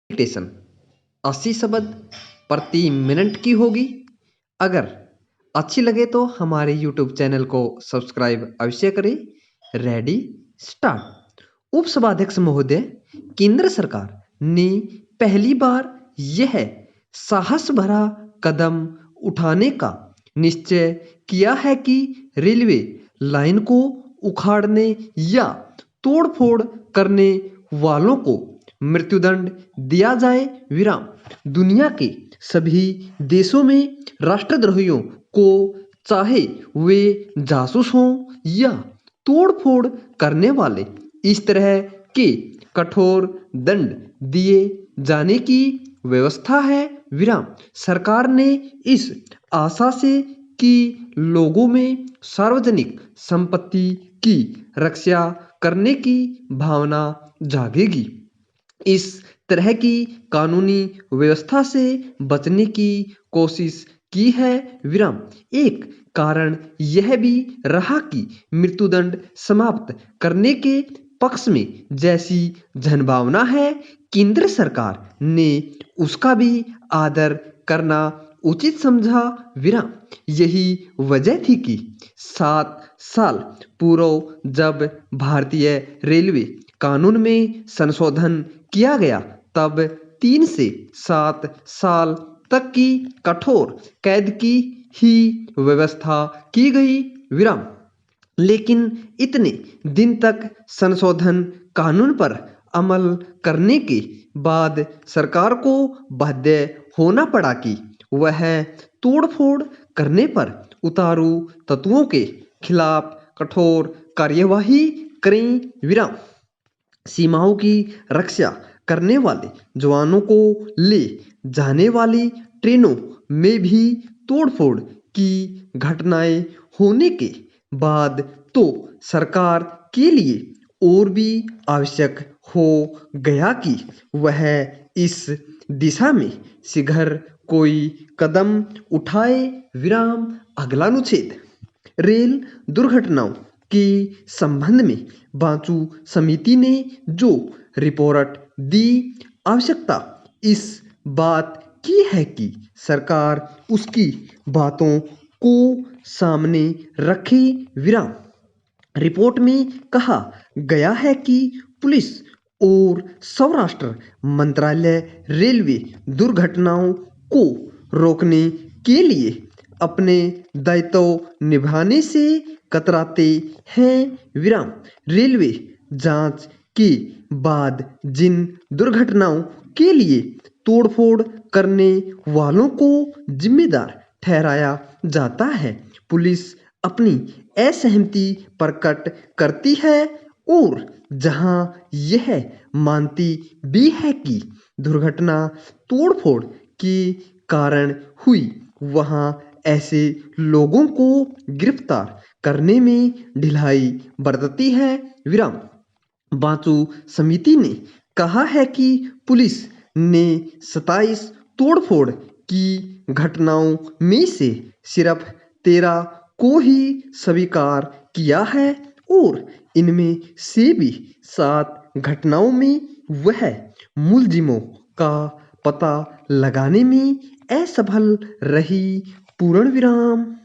Dictation 80 शब्द प्रति minute की होगी। अगर अच्छी लगे तो हमारे YouTube चैनल को सब्सक्राइब अवश्य करें। Ready start. उपसभाध्यक्ष महोदय, केंद्र सरकार ने पहली बार यह साहस भरा कदम उठाने का निश्चय किया है कि रेलवे लाइन को उखाड़ने या तोड़फोड़ करने वालों को मृत्युदंड दिया जाए। विराम। दुनिया के सभी देशों में राष्ट्रद्रोहियों को, चाहे वे जासूस हों या तोड़फोड़ करने वाले, इस तरह के कठोर दंड दिए जाने की व्यवस्था है। विराम। सरकार ने इस आशा से कि लोगों में सार्वजनिक संपत्ति की रक्षा करने की भावना जागेगी, इस तरह की कानूनी व्यवस्था से बचने की कोशिश की है। विराम। एक कारण यह भी रहा कि मृत्युदंड समाप्त करने के पक्ष में जैसी जनभावना है, केंद्र सरकार ने उसका भी आदर करना उचित समझा। विराम। यही वजह थी कि 7 साल पूर्व जब भारतीय रेलवे कानून में संशोधन किया गया, तब 3 से 7 साल तक की कठोर कैद की ही व्यवस्था की गई। विराम। लेकिन इतने दिन तक संशोधन कानून पर अमल करने के बाद सरकार को बाध्य होना पड़ा कि वह तोड़फोड़ करने पर उतारू तत्वों के खिलाफ कठोर कार्यवाही करें। विराम। सीमाओं की रक्षा करने वाले जवानों को ले जाने वाली ट्रेनों में भी तोड़फोड़ की घटनाएं होने के बाद तो सरकार के लिए और भी आवश्यक हो गया कि वह इस दिशा में शीघ्र कोई कदम उठाए। विराम। अगला अनुच्छेद। रेल दुर्घटनाओं के संबंध में बांचू समिति ने जो रिपोर्ट दी, आवश्यकता इस बात की है कि सरकार उसकी बातों को सामने रखे। विराम। रिपोर्ट में कहा गया है कि पुलिस और स्वराष्ट्र मंत्रालय रेलवे दुर्घटनाओं को रोकने के लिए अपने दायित्व निभाने से कतराते हैं। विराम। रेलवे जांच के बाद जिन दुर्घटनाओं के लिए तोड़फोड़ करने वालों को जिम्मेदार ठहराया जाता है, पुलिस अपनी असहमति प्रकट करती है और जहां यह मानती भी है कि दुर्घटना तोड़फोड़ के कारण हुई, वहां ऐसे लोगों को गिरफ्तार करने में ढिलाई बरतती है। विराम। बांचू समिति ने कहा है कि पुलिस ने 27 तोड़फोड़ की घटनाओं में से सिर्फ 13 को ही स्वीकार किया है और इनमें से भी 7 घटनाओं में वह मुलजिमों का पता लगाने में असफल रही। पूर्ण विराम।